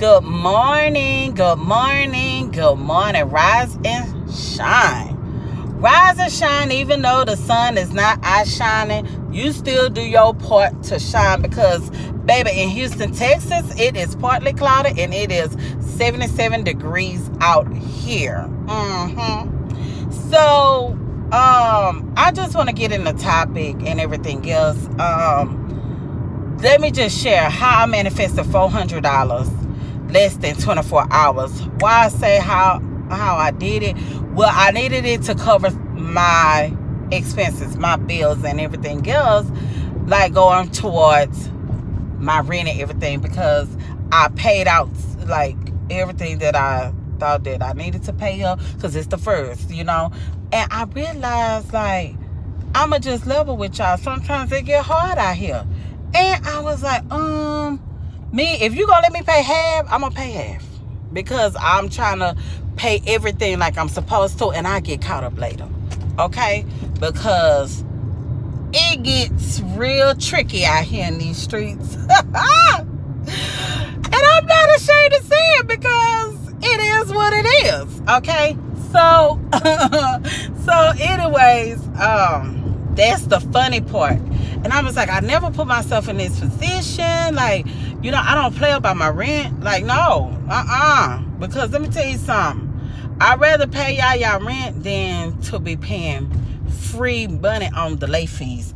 Good morning, good morning, good morning. Rise and shine. Rise and shine, even though the sun is not outshining, you still do your part to shine because, baby, in Houston, Texas, it is partly cloudy and it is 77 degrees out here. So, I just want to get in the topic and everything else. Let me just share how I manifested $400 less than 24 hours. Why I say how I did it? Well, I needed it to cover my expenses, my bills, and everything else, like going towards my rent and everything, because I paid out like everything that I thought that I needed to pay up, because it's the first, And I realized, like, I'ma just level with y'all. Sometimes it get hard out here. And I was like, if you gonna let me pay half, I'm gonna pay half. Because I'm trying to pay everything like I'm supposed to, and I get caught up later. Okay? Because it gets real tricky out here in these streets. And I'm not ashamed to say it, because it is what it is. Okay? So, anyways, that's the funny part. And I was like, I never put myself in this position. Like, I don't play about my rent. Like, no. Because let me tell you something. I'd rather pay y'all rent than to be paying free money on the late fees.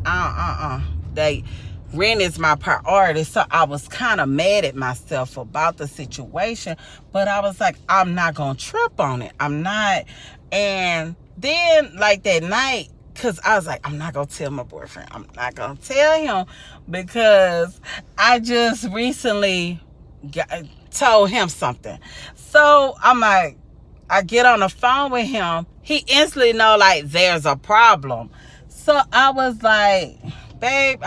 Rent is my priority. So I was kind of mad at myself about the situation. But I was like, I'm not going to trip on it. I'm not. And then, like, that night, because I was like, I'm not going to tell my boyfriend. I'm not going to tell him, because I just recently told him something. So I'm like, I get on the phone with him. He instantly know, like, there's a problem. So I was like, babe,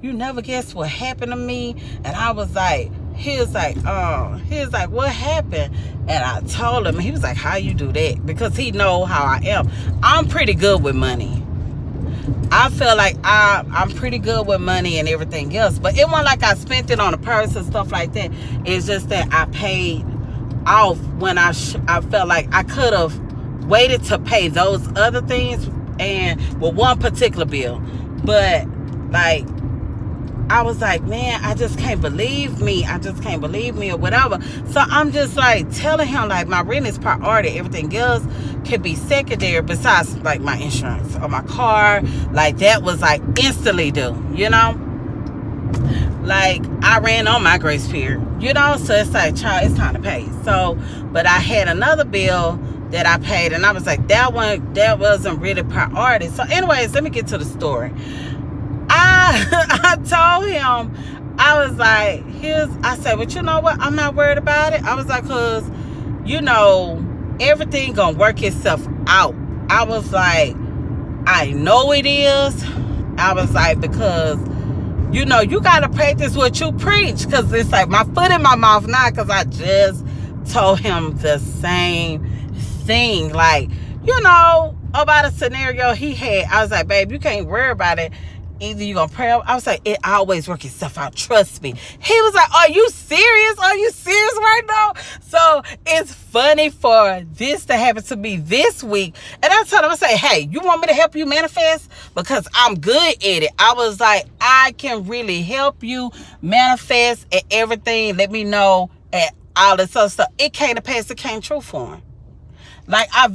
you never guess what happened to me. And I was like, he was like, what happened? And I told him. He was like, how you do that? Because he know how I am. I'm pretty good with money. I feel like I'm pretty good with money and everything else. But it wasn't like I spent it on a purse and stuff like that. It's just that I paid off when I felt like I could have waited to pay those other things and one particular bill. But, like, I was like, man, I just can't believe me. Or whatever. So I'm just like telling him, like, my rent is priority. Everything else can be secondary besides, like, my insurance or my car. Like, that was like instantly due, Like, I ran on my grace period, So it's like, child, it's time to pay. So, but I had another bill that I paid, and I was like, that wasn't really priority. So anyways, let me get to the story. I told him, I was like, I said, but you know what? I'm not worried about it. I was like, because, everything gonna work itself out. I was like, I know it is. I was like, because, you got to practice what you preach. Because it's like my foot in my mouth now, because I just told him the same thing. Like, about a scenario he had. I was like, babe, you can't worry about it. Either you gonna pray. I was like, it always works itself out. Trust me. He was like, are you serious? Are you serious right now? So it's funny for this to happen to me this week. And I told him, I say, hey, you want me to help you manifest? Because I'm good at it. I was like, I can really help you manifest and everything. Let me know and all this other stuff. It came to pass. It came true for him. Like, I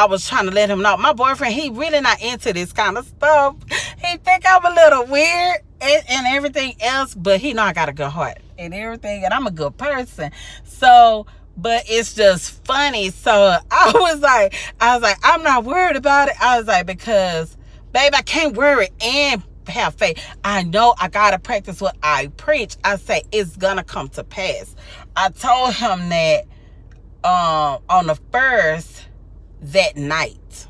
was trying to let him know. My boyfriend, he really not into this kind of stuff. He think I'm a little weird and everything else, but he know I got a good heart and everything, and I'm a good person. So, but it's just funny. So I was like, I'm not worried about it. I was like, because, babe, I can't worry and have faith. I know I gotta practice what I preach. I say it's gonna come to pass. I told him that on the first, that night,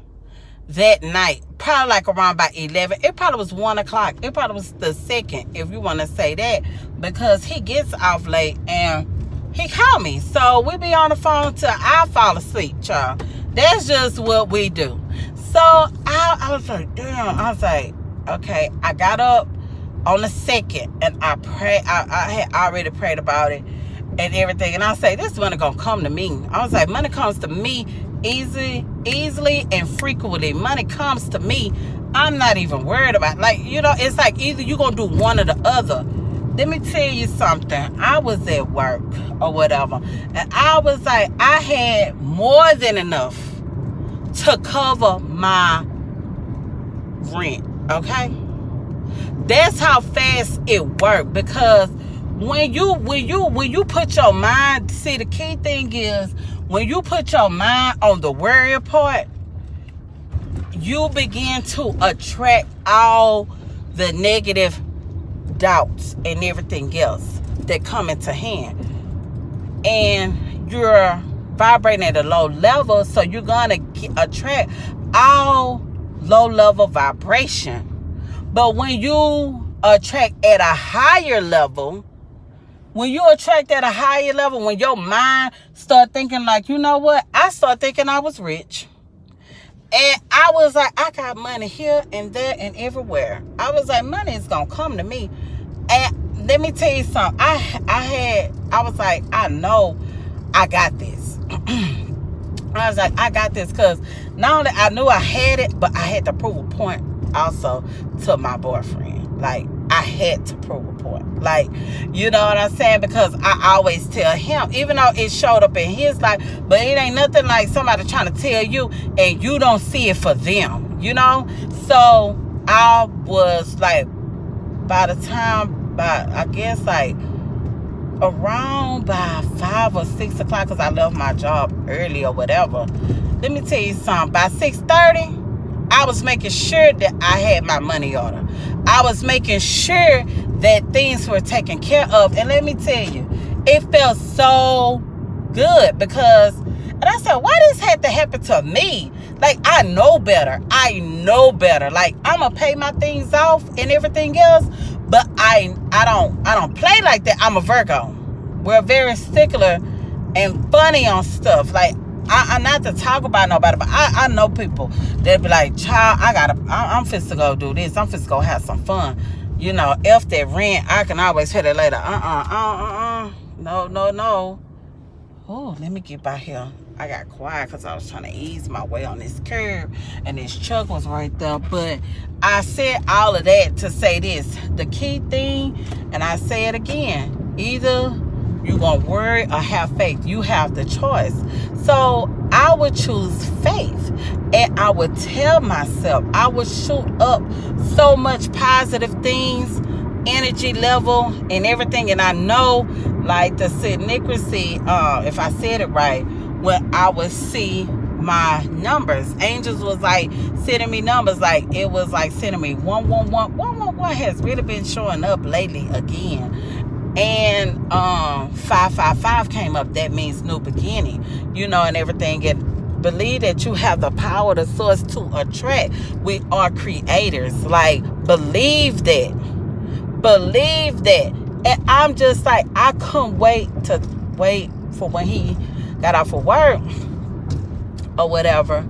probably like around about 11, it probably was 1 o'clock, it probably was the second, if you want to say that, because he gets off late and he called me, so we be on the phone till I fall asleep, child. That's just what we do. So I was like, damn. I was like, okay. I got up on the second and I had already prayed about it. and everything. And I say, this money gonna come to me. I was like, money comes to me easily and frequently. Money comes to me. I'm not even worried about, like, it's like either you gonna do one or the other. Let me tell you something. I was at work or whatever, and I was like, I had more than enough to cover my rent. Okay, that's how fast it worked. Because when you put your mind, see, the key thing is when you put your mind on the worry part, you begin to attract all the negative doubts and everything else that come into hand. And you're vibrating at a low level, so you're gonna attract all low level vibration. But when you attract at a higher level, when your mind start thinking like, you know what, I start thinking I was rich. And I was like, I got money here and there and everywhere. I was like, money is going to come to me. And let me tell you something. I was like, I know I got this. I was like, I got this, because not only I knew I had it, but I had to prove a point also to my boyfriend. Like, I had to prove a point. Like, you know what I'm saying? Because I always tell him, even though it showed up in his life, but it ain't nothing like somebody trying to tell you and you don't see it for them, So I was like, by I guess like around by 5 or 6 o'clock, because I left my job early or whatever. Let me tell you something. By 6:30, I was making sure that I had my money order. I was making sure that things were taken care of. And let me tell you, it felt so good, because, and I said, why this had to happen to me? Like, I know better. Like, I'm gonna pay my things off and everything else, but I don't play like that. I'm a Virgo. We're very stickler and funny on stuff. Like, I'm not to talk about nobody, but I know people that be like, child, I'm finna to go do this. I'm finna to go have some fun. If that rent, I can always hit it later. No. Oh, let me get by here. I got quiet because I was trying to ease my way on this curb, and this truck was right there. But I said all of that to say this. The key thing, and I say it again, either you're going to worry or have faith. You have the choice. So I would choose faith, and I would tell myself, I would shoot up so much positive things, energy level and everything. And I know, like the synchronicity, if I said it right, when I would see my numbers, angels was like sending me numbers. Like, it was like sending me 111 has really been showing up lately again. And 555 came up. That means new beginning, and everything. And believe that you have the power, the source to attract. We are creators. Like, believe that. And I'm just like, I couldn't wait for when he got off of work or whatever.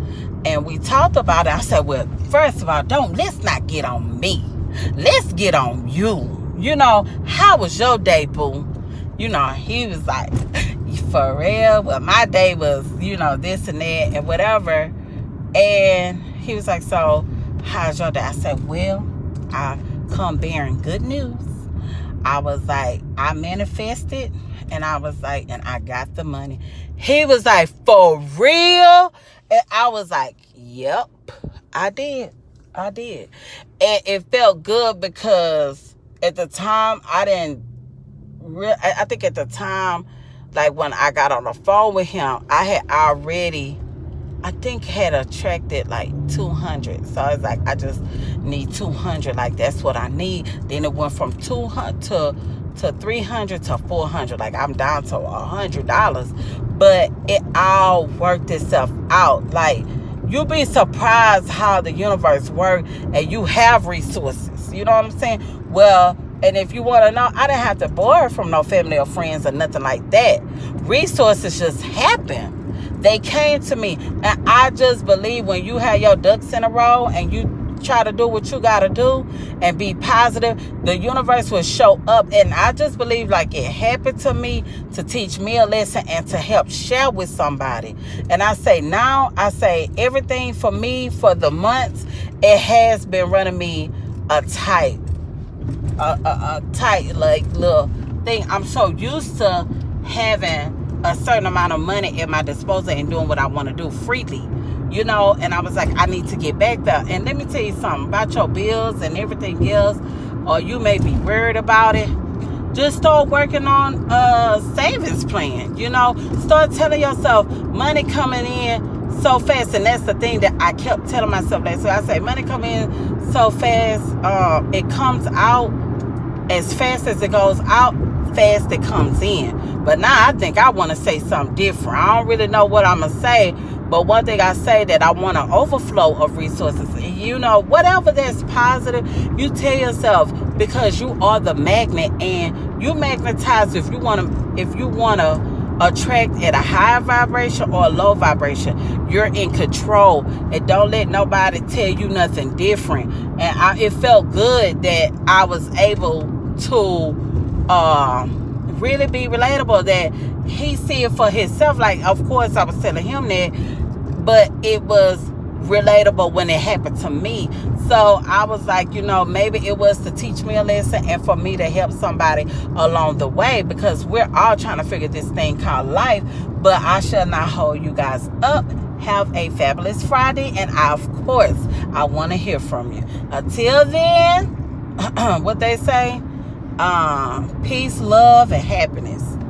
And we talked about it. I said, well, first of all, let's not get on me. Let's get on you. How was your day, boo? He was like, for real? Well, my day was, this and that and whatever. And he was like, so how's your day? I said, well, I come bearing good news. I was like, I manifested, and I was like, and I got the money. He was like, for real? And I was like, yep, I did. And it felt good, because at the time, I think at the time, like when I got on the phone with him, I had already, had attracted like 200. So I was like, I just need 200. Like, that's what I need. Then it went from 200 to 300 to 400. Like, I'm down to $100. But it all worked itself out. Like, you'll be surprised how the universe works, and you have resources. You know what I'm saying? Well, and if you want to know, I didn't have to borrow from no family or friends or nothing like that. Resources just happen. They came to me. And I just believe when you have your ducks in a row and you try to do what you got to do and be positive, the universe will show up. And I just believe like it happened to me to teach me a lesson and to help share with somebody. And I say everything for me for the months, it has been running me a tight like little thing. I'm so used to having a certain amount of money at my disposal and doing what I want to do freely, you know. And I was like, I need to get back there. And let me tell you something about your bills and everything else, or you may be worried about it. Just start working on a savings plan, you know. Start telling yourself money coming in so fast. And that's the thing that I kept telling myself that. So I say money come in so fast, it comes out as fast as it goes out, fast it comes in. But now I think I want to say something different. I don't really know what I'm going to say, but one thing I say that I want an overflow of resources. You know, whatever that's positive, you tell yourself, because you are the magnet, and you magnetize if you want to attract at a high vibration or a low vibration. You're in control, and don't let nobody tell you nothing different. And it felt good that I was able to really be relatable, that he see it for himself. Like, of course I was telling him that, but it was relatable when it happened to me. So I was like, you know, maybe it was to teach me a lesson and for me to help somebody along the way, because we're all trying to figure this thing called life. But I shall not hold you guys up. Have a fabulous Friday, and of course I want to hear from you. Until then, what they say, peace, love, and happiness.